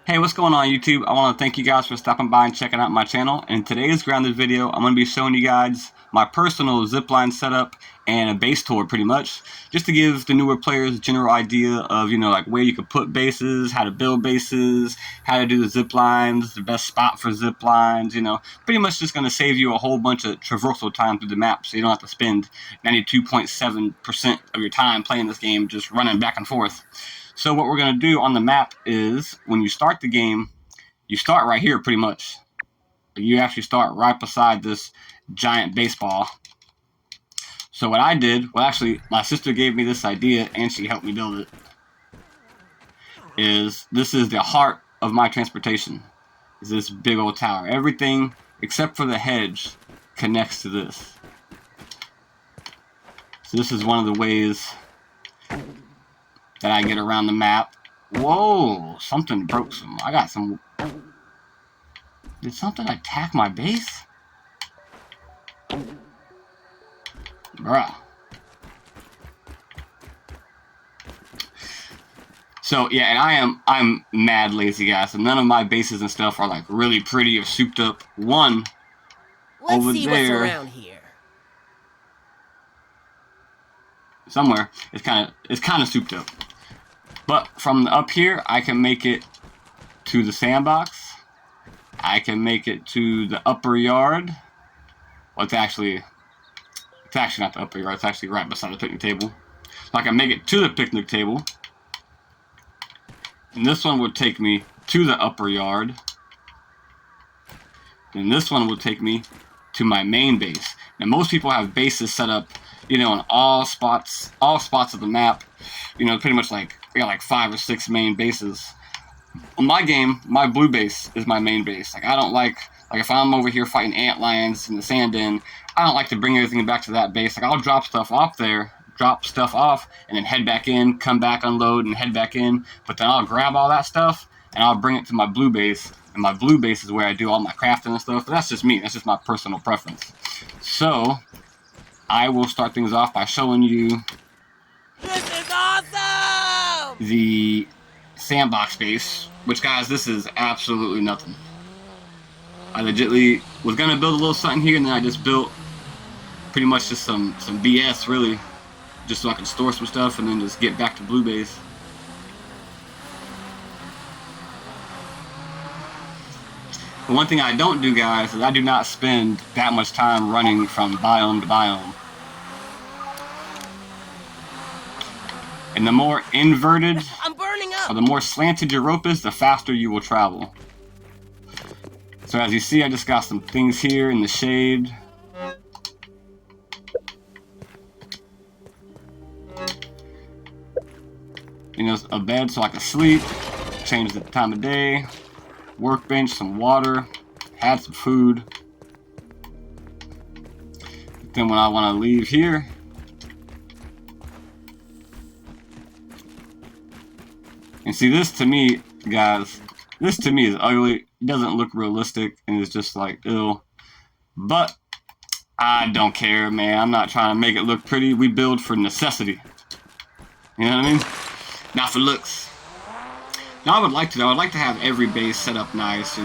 Hey, what's going on YouTube? I want to thank you guys for stopping by and checking out my channel. In today's grounded video, I'm going to be showing you guys my personal zipline setup and a base tour pretty much, just to give the newer players a general idea of, like where you could put bases, how to build bases, how to do the zip lines, the best spot for zip lines, pretty much just going to save you a whole bunch of traversal time through the map, so you don't have to spend 92.7% of your time playing this game just running back and forth. So what we're going to do on the map is, when you start the game, you start right here pretty much. You actually start right beside this giant baseball. So what I did, well actually my sister gave me this idea and she helped me build it, is this is the heart of my transportation, is this big old tower. Everything except for the hedge connects to this. So this is one of the ways that I get around the map. Whoa, something broke some. I got some. Did something attack my base? Bruh. So yeah, and I'm mad lazy, guys. So none of my bases and stuff are like really pretty or souped up. One Let's over see there, what's around here. Somewhere it's kind of souped up. But from up here, I can make it to the sandbox. I can make it to the upper yard. Well, it's actually not the upper yard. It's actually right beside the picnic table. So I can make it to the picnic table. And this one would take me to the upper yard. And this one would take me to my main base. Now most people have bases set up, in all spots of the map. Pretty much like, we got like 5 or 6 main bases. On my game, my blue base is my main base. Like, I don't like if I'm over here fighting ant lions in the sand den, I don't like to bring everything back to that base. Like, I'll drop stuff off there, and then head back in, come back, unload, and head back in. But then I'll grab all that stuff, and I'll bring it to my blue base. And my blue base is where I do all my crafting and stuff. But that's just me. That's just my personal preference. So I will start things off by showing you This is awesome! the Sandbox Base, which, guys, this is absolutely nothing. I legitly was gonna build a little something here, and then I just built pretty much just some BS, really, just so I can store some stuff and then just get back to blue base. The one thing I don't do, guys, is I do not spend that much time running from biome to biome. And the more inverted, I'm burning up. or the more slanted your rope is, the faster you will travel. So as you see, I just got some things here in the shade. A bed so I can sleep, change the time of day, workbench, some water, had some food. But then when I want to leave here, and see, this to me, guys, this to me is ugly. It doesn't look realistic, and it's just like, ew. But I don't care, man. I'm not trying to make it look pretty. We build for necessity. You know what I mean? Not for looks. Now I would like to have every base set up nice,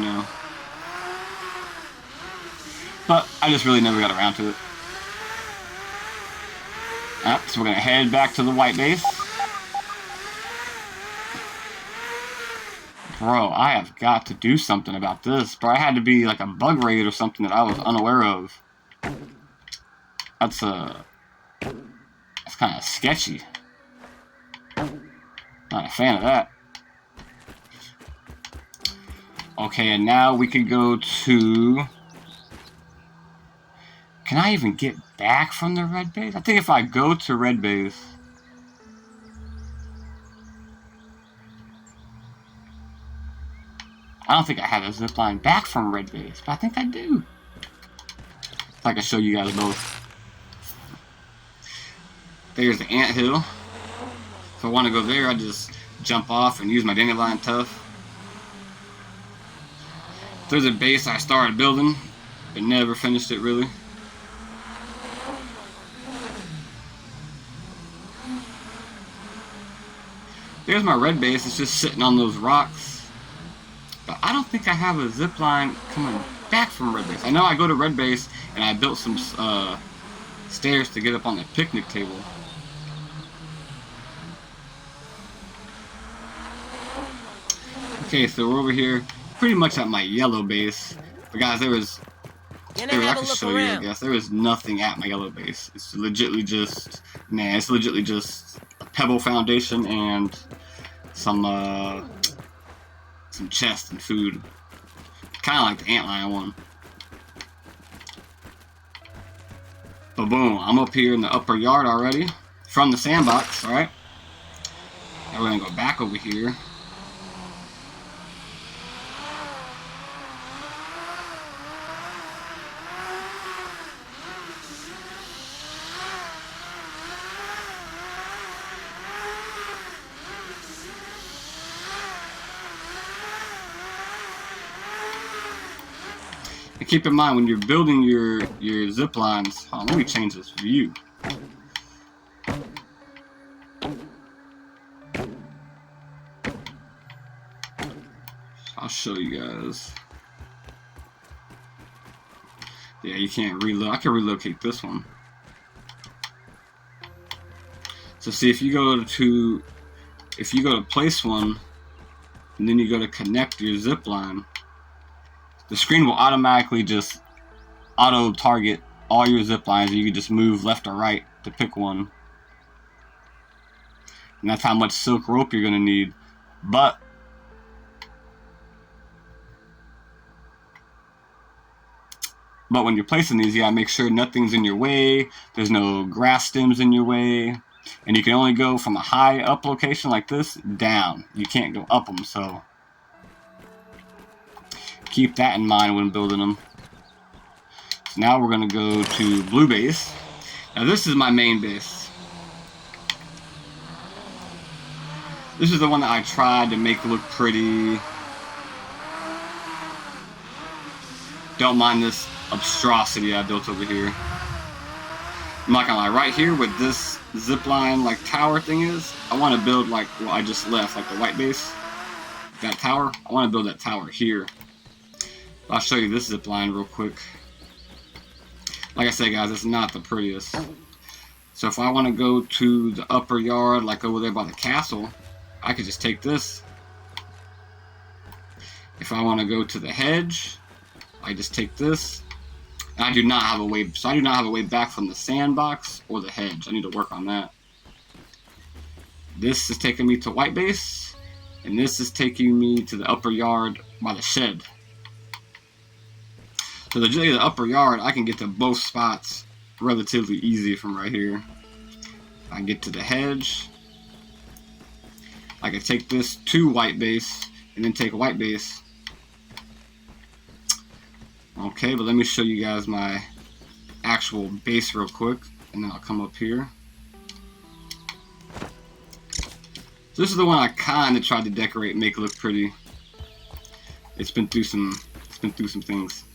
But I just really never got around to it. Alright, so we're gonna head back to the white base. Bro, I have got to do something about this. Bro, I had to be like a bug raid or something that I was unaware of. That's kind of sketchy. Not a fan of that. Okay, and now we can go to... Can I even get back from the red base? I think if I go to red base... I don't think I have a zipline back from red base, but I think I do. If I can show you guys both. There's the anthill. If I want to go there, I just jump off and use my dandelion tuff. There's a base I started building, but never finished it really. There's my red base. It's just sitting on those rocks. But I don't think I have a zip line coming back from red base. I know I go to red base and I built some stairs to get up on the picnic table. Okay, so we're over here, pretty much at my yellow base. But guys, I can show you, I guess. There is nothing at my yellow base. It's legitly just, it's legitly just a pebble foundation and some chests and food. Kind of like the antlion one. But boom, I'm up here in the upper yard already from the sandbox, alright? Now we're gonna go back over here. And keep in mind when you're building your zip lines, hold on, let me change this view. I'll show you guys. Yeah, you can't reload. I can relocate this one. So see, if you go to place one, and then you go to connect your zip line, the screen will automatically just auto target all your zip lines, and you can just move left or right to pick one. And that's how much silk rope you're gonna need. But when you're placing these, you gotta make sure nothing's in your way, there's no grass stems in your way, and you can only go from a high up location like this down. You can't go up them, so keep that in mind when building them. So now we're gonna go to blue base. Now this is my main base. This is the one that I tried to make look pretty. Don't mind this monstrosity I built over here. I'm not gonna lie, right here where this zipline like tower thing is, I want to build like what I just left, like the white base, that tower. I want to build that tower here. I'll show you this zipline real quick. Like I said, guys, it's not the prettiest. So if I want to go to the upper yard, like over there by the castle, I could just take this. If I want to go to the hedge, I just take this. And I do not have a way, so I do not have a way back from the sandbox or the hedge. I need to work on that. This is taking me to white base, and this is taking me to the upper yard by the shed. So the upper yard, I can get to both spots relatively easy from right here. I can get to the hedge. I can take this to white base, and then take white base. Okay, but let me show you guys my actual base real quick, and then I'll come up here. So this is the one I kind of tried to decorate and make it look pretty. It's been through some things.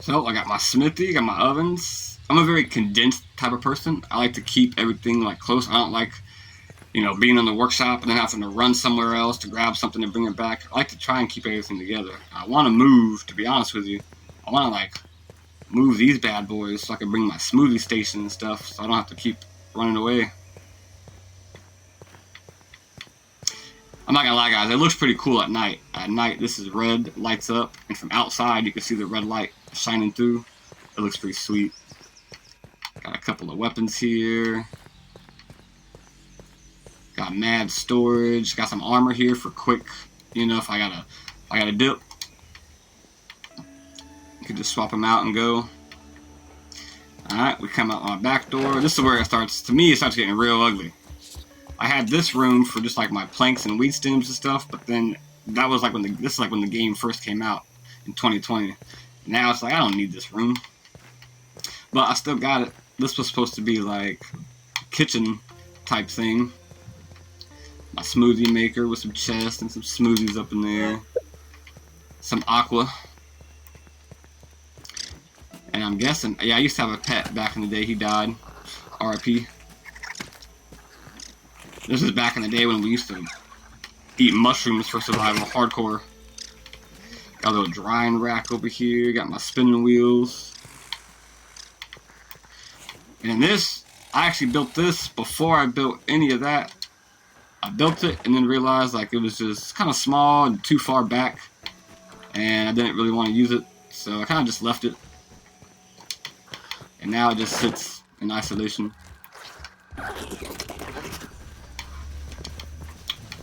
So I got my smithy, got my ovens. I'm a very condensed type of person. I like to keep everything like close. I don't like, you know, being in the workshop and then having to run somewhere else to grab something and bring it back. I like to try and keep everything together. I want to move, to be honest with you. I want to like move these bad boys so I can bring my smoothie station and stuff so I don't have to keep running away. I'm not gonna lie, guys, it looks pretty cool at night. At night, this is red, lights up, and from outside you can see the red light shining through. It looks pretty sweet. Got a couple of weapons here. Got mad storage. Got some armor here for quick, you know, if I gotta dip. You can just swap them out and go. Alright, we come out my back door. This is where it starts, to me, it starts getting real ugly. I had this room for just like my planks and weed stems and stuff, but then that was like this is like when the game first came out in 2020. Now it's like, I don't need this room. But I still got it. This was supposed to be like a kitchen type thing. My smoothie maker with some chests and some smoothies up in there. Some aqua. And I'm guessing, yeah, I used to have a pet back in the day. He died. RIP. This is back in the day when we used to eat mushrooms for survival, hardcore. Got a little drying rack over here. Got my spinning wheels. And this, I actually built this before I built any of that. I built it and then realized like it was just kind of small and too far back, and I didn't really want to use it, so I kind of just left it. And now it just sits in isolation.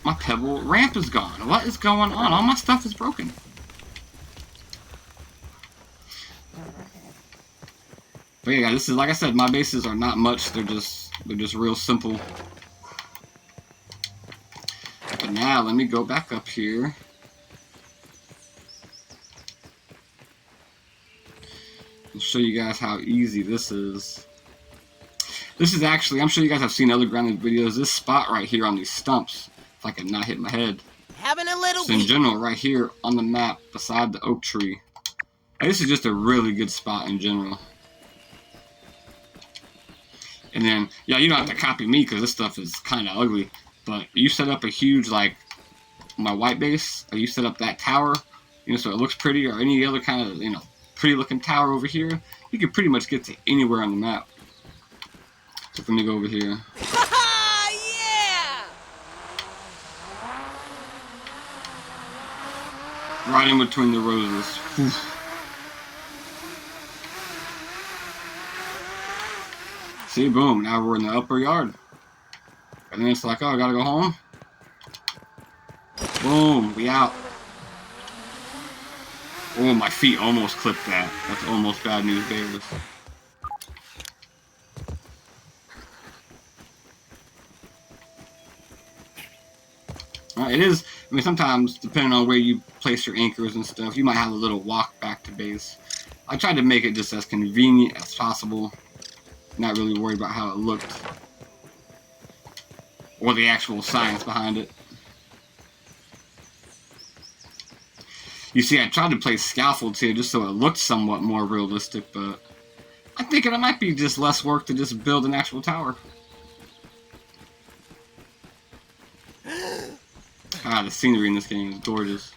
My pebble ramp is gone. What is going on? All my stuff is broken. But yeah, this is, like I said, my bases are not much. They're just real simple. But now let me go back up here. And show you guys how easy this is. This is actually, I'm sure you guys have seen other grounded videos. This spot right here on these stumps, if I could not hit my head. Having a little So in general, right here on the map beside the oak tree. This is just a really good spot in general. And then, yeah, you don't have to copy me because this stuff is kind of ugly. But you set up a huge, like, my white base, or you set up that tower, you know, so it looks pretty, or any other kind of, you know, pretty looking tower over here, you can pretty much get to anywhere on the map. So let me go over here. Yeah! Right in between the roses. Whew. See, boom, now we're in the upper yard. And then it's like, oh, I gotta go home. Boom, we out. Oh, my feet almost clipped that. That's almost bad news bears. It is, I mean, sometimes, depending on where you place your anchors and stuff, you might have a little walk back to base. I tried to make it just as convenient as possible. Not really worried about how it looked. Or the actual science behind it. You see, I tried to place scaffolds here just so it looked somewhat more realistic, but I think it might be just less work to just build an actual tower. Ah, the scenery in this game is gorgeous.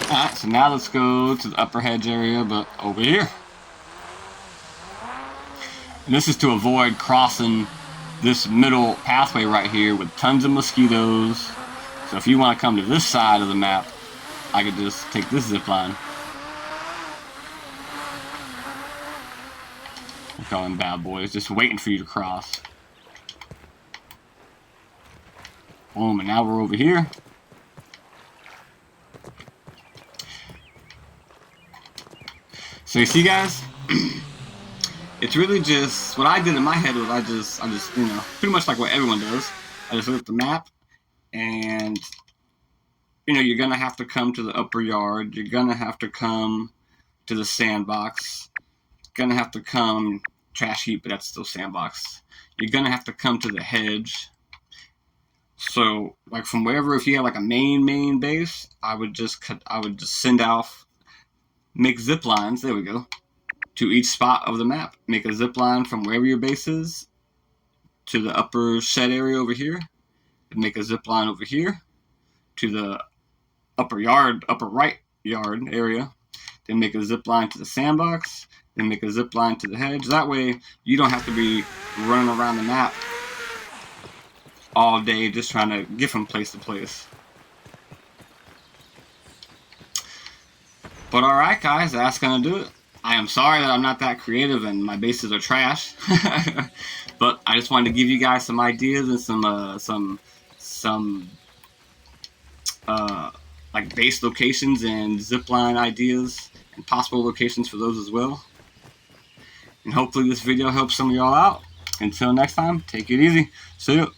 Alright, so now let's go to the upper hedge area, but over here. And this is to avoid crossing this middle pathway right here with tons of mosquitoes. So if you want to come to this side of the map, I could just take this zip line. I call them bad boys, just waiting for you to cross. Boom, and now we're over here. So you see, guys, it's really just, what I did in my head was I just, you know, pretty much like what everyone does. I just look at the map, and, you know, you're going to have to come to the upper yard. You're going to have to come to the sandbox. You're going to have to come, trash heap, but that's still sandbox. You're going to have to come to the hedge. So, like, from wherever, if you had, like, a main base, I would just send off, make zip lines, there we go, to each spot of the map. Make a zip line from wherever your base is to the upper shed area over here. And make a zip line over here to the upper right yard area. Then make a zip line to the sandbox. Then make a zip line to the hedge. That way, you don't have to be running around the map all day just trying to get from place to place. But alright, guys, that's gonna do it. I am sorry that I'm not that creative and my bases are trash. But I just wanted to give you guys some ideas and some like base locations and zipline ideas and possible locations for those as well. And hopefully this video helps some of y'all out. Until next time, take it easy. See ya.